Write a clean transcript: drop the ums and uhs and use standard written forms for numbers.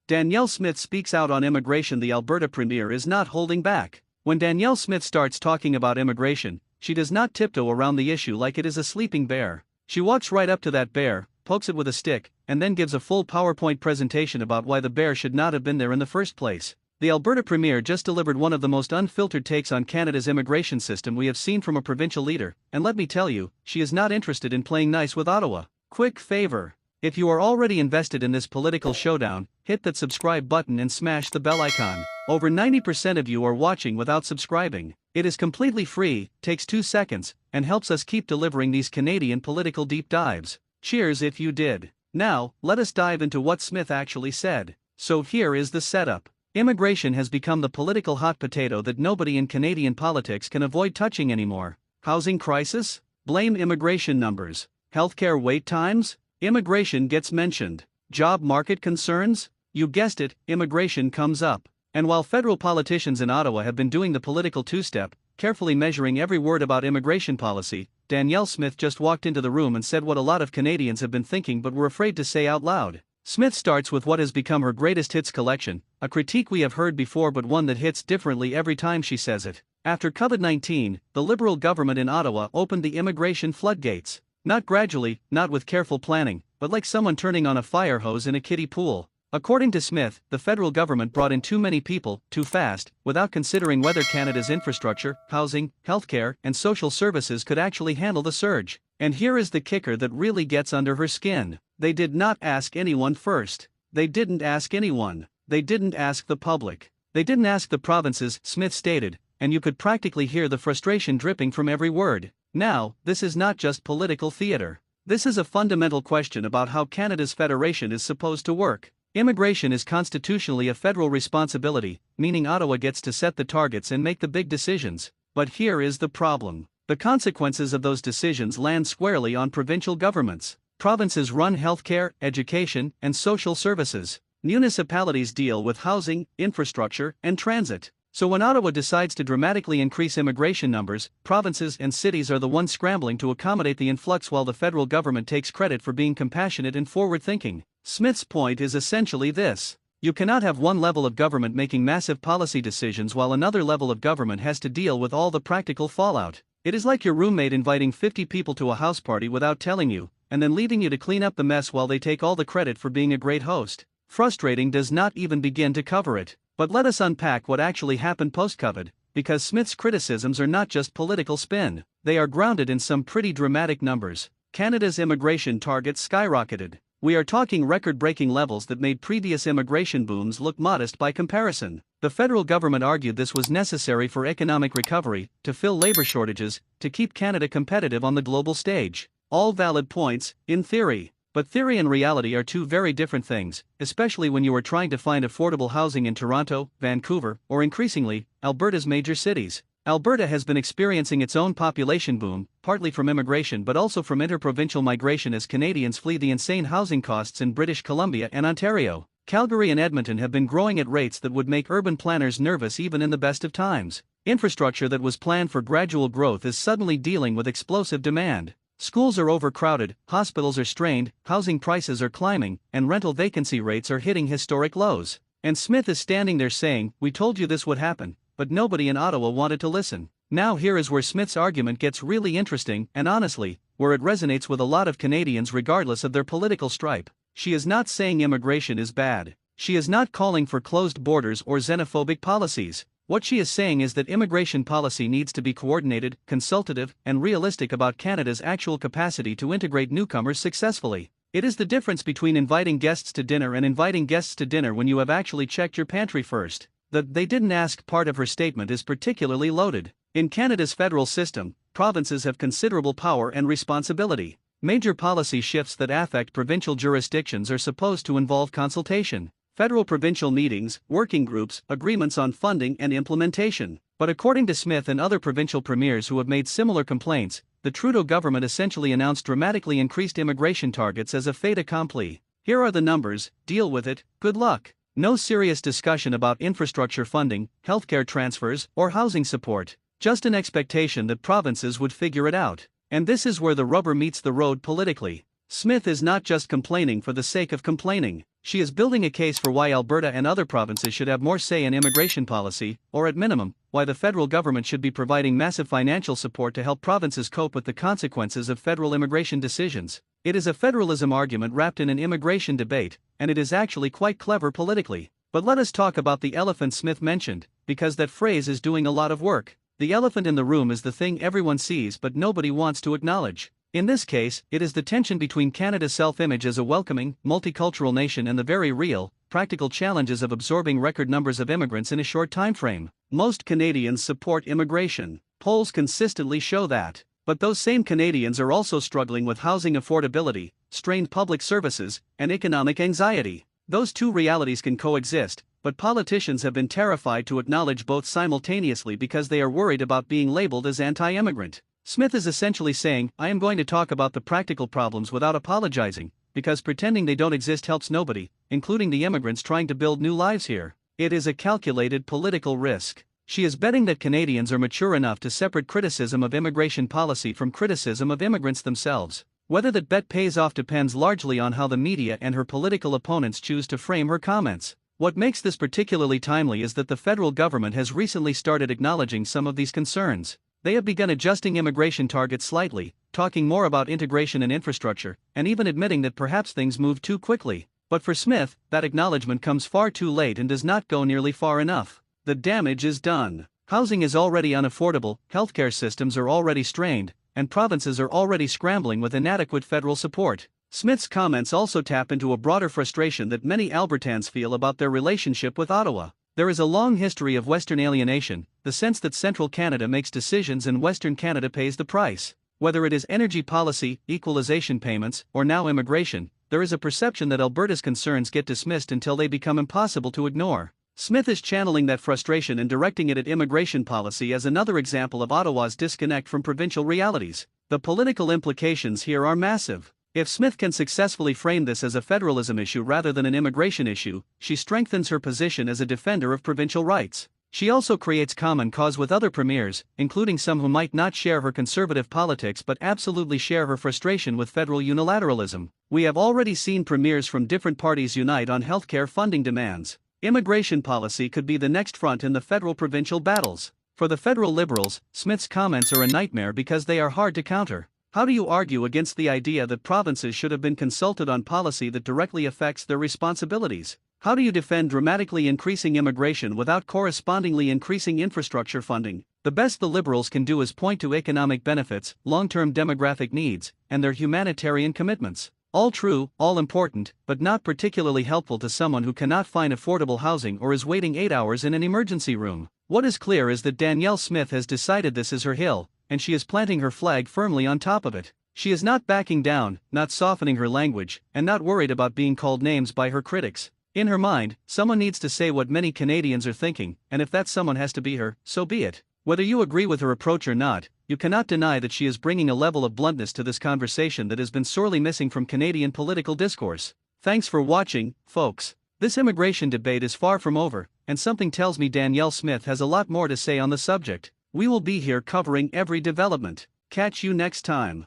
Danielle Smith speaks out on immigration. The Alberta Premier is not holding back. When Danielle Smith starts talking about immigration, she does not tiptoe around the issue like it is a sleeping bear. She walks right up to that bear, pokes it with a stick, and then gives a full PowerPoint presentation about why the bear should not have been there in the first place. The Alberta Premier just delivered one of the most unfiltered takes on Canada's immigration system we have seen from a provincial leader, and let me tell you, she is not interested in playing nice with Ottawa. Quick favor. If you are already invested in this political showdown, hit that subscribe button and smash the bell icon. Over 90% of you are watching without subscribing. It is completely free, takes 2 seconds, and helps us keep delivering these Canadian political deep dives. Cheers if you did. Now, let us dive into what Smith actually said. So here is the setup. Immigration has become the political hot potato that nobody in Canadian politics can avoid touching anymore. Housing crisis? Blame immigration numbers. Healthcare wait times? Immigration gets mentioned. Job market concerns? You guessed it, immigration comes up. And while federal politicians in Ottawa have been doing the political two-step, carefully measuring every word about immigration policy, Danielle Smith just walked into the room and said what a lot of Canadians have been thinking but were afraid to say out loud. Smith starts with what has become her greatest hits collection, a critique we have heard before but one that hits differently every time she says it. After COVID-19, the Liberal government in Ottawa opened the immigration floodgates. Not gradually, not with careful planning, but like someone turning on a fire hose in a kiddie pool. According to Smith, the federal government brought in too many people, too fast, without considering whether Canada's infrastructure, housing, healthcare, and social services could actually handle the surge. And here is the kicker that really gets under her skin. They did not ask anyone first. They didn't ask anyone. They didn't ask the public. They didn't ask the provinces, Smith stated, and you could practically hear the frustration dripping from every word. Now, this is not just political theater. This is a fundamental question about how Canada's federation is supposed to work. Immigration is constitutionally a federal responsibility, meaning Ottawa gets to set the targets and make the big decisions. But here is the problem. The consequences of those decisions land squarely on provincial governments. Provinces run healthcare, education, and social services. Municipalities deal with housing, infrastructure, and transit. So when Ottawa decides to dramatically increase immigration numbers, provinces and cities are the ones scrambling to accommodate the influx while the federal government takes credit for being compassionate and forward-thinking. Smith's point is essentially this. You cannot have one level of government making massive policy decisions while another level of government has to deal with all the practical fallout. It is like your roommate inviting 50 people to a house party without telling you, and then leaving you to clean up the mess while they take all the credit for being a great host. Frustrating does not even begin to cover it. But let us unpack what actually happened post-COVID, because Smith's criticisms are not just political spin. They are grounded in some pretty dramatic numbers. Canada's immigration targets skyrocketed. We are talking record-breaking levels that made previous immigration booms look modest by comparison. The federal government argued this was necessary for economic recovery, to fill labor shortages, to keep Canada competitive on the global stage. All valid points, in theory. But theory and reality are two very different things, especially when you are trying to find affordable housing in Toronto, Vancouver, or increasingly, Alberta's major cities. Alberta has been experiencing its own population boom, partly from immigration but also from interprovincial migration as Canadians flee the insane housing costs in British Columbia and Ontario. Calgary and Edmonton have been growing at rates that would make urban planners nervous even in the best of times. Infrastructure that was planned for gradual growth is suddenly dealing with explosive demand. Schools are overcrowded, hospitals are strained, housing prices are climbing, and rental vacancy rates are hitting historic lows. And Smith is standing there saying, "We told you this would happen," but nobody in Ottawa wanted to listen. Now here is where Smith's argument gets really interesting, and honestly, where it resonates with a lot of Canadians regardless of their political stripe. She is not saying immigration is bad. She is not calling for closed borders or xenophobic policies. What she is saying is that immigration policy needs to be coordinated, consultative, and realistic about Canada's actual capacity to integrate newcomers successfully. It is the difference between inviting guests to dinner and inviting guests to dinner when you have actually checked your pantry first. The "they didn't ask" part of her statement is particularly loaded. In Canada's federal system, provinces have considerable power and responsibility. Major policy shifts that affect provincial jurisdictions are supposed to involve consultation. Federal-provincial meetings, working groups, agreements on funding and implementation. But according to Smith and other provincial premiers who have made similar complaints, the Trudeau government essentially announced dramatically increased immigration targets as a fait accompli. Here are the numbers, deal with it, good luck. No serious discussion about infrastructure funding, healthcare transfers, or housing support. Just an expectation that provinces would figure it out. And this is where the rubber meets the road politically. Smith is not just complaining for the sake of complaining. She is building a case for why Alberta and other provinces should have more say in immigration policy, or at minimum, why the federal government should be providing massive financial support to help provinces cope with the consequences of federal immigration decisions. It is a federalism argument wrapped in an immigration debate, and it is actually quite clever politically. But let us talk about the elephant Smith mentioned, because that phrase is doing a lot of work. The elephant in the room is the thing everyone sees but nobody wants to acknowledge. In this case, it is the tension between Canada's self-image as a welcoming, multicultural nation and the very real, practical challenges of absorbing record numbers of immigrants in a short time frame. Most Canadians support immigration. Polls consistently show that. But those same Canadians are also struggling with housing affordability, strained public services, and economic anxiety. Those two realities can coexist, but politicians have been terrified to acknowledge both simultaneously because they are worried about being labeled as anti-immigrant. Smith is essentially saying, I am going to talk about the practical problems without apologizing, because pretending they don't exist helps nobody, including the immigrants trying to build new lives here. It is a calculated political risk. She is betting that Canadians are mature enough to separate criticism of immigration policy from criticism of immigrants themselves. Whether that bet pays off depends largely on how the media and her political opponents choose to frame her comments. What makes this particularly timely is that the federal government has recently started acknowledging some of these concerns. They have begun adjusting immigration targets slightly, talking more about integration and infrastructure, and even admitting that perhaps things move too quickly. But for Smith, that acknowledgement comes far too late and does not go nearly far enough. The damage is done. Housing is already unaffordable, healthcare systems are already strained, and provinces are already scrambling with inadequate federal support. Smith's comments also tap into a broader frustration that many Albertans feel about their relationship with Ottawa. There is a long history of Western alienation, the sense that Central Canada makes decisions and Western Canada pays the price. Whether it is energy policy, equalization payments, or now immigration, there is a perception that Alberta's concerns get dismissed until they become impossible to ignore. Smith is channeling that frustration and directing it at immigration policy as another example of Ottawa's disconnect from provincial realities. The political implications here are massive. If Smith can successfully frame this as a federalism issue rather than an immigration issue, she strengthens her position as a defender of provincial rights. She also creates common cause with other premiers, including some who might not share her conservative politics but absolutely share her frustration with federal unilateralism. We have already seen premiers from different parties unite on healthcare funding demands. Immigration policy could be the next front in the federal-provincial battles. For the federal Liberals, Smith's comments are a nightmare because they are hard to counter. How do you argue against the idea that provinces should have been consulted on policy that directly affects their responsibilities? How do you defend dramatically increasing immigration without correspondingly increasing infrastructure funding? The best the Liberals can do is point to economic benefits, long-term demographic needs, and their humanitarian commitments. All true, all important, but not particularly helpful to someone who cannot find affordable housing or is waiting 8 hours in an emergency room. What is clear is that Danielle Smith has decided this is her hill, and she is planting her flag firmly on top of it. She is not backing down, not softening her language, and not worried about being called names by her critics. In her mind, someone needs to say what many Canadians are thinking, and if that someone has to be her, so be it. Whether you agree with her approach or not, you cannot deny that she is bringing a level of bluntness to this conversation that has been sorely missing from Canadian political discourse. Thanks for watching, folks. This immigration debate is far from over, and something tells me Danielle Smith has a lot more to say on the subject. We will be here covering every development. Catch you next time.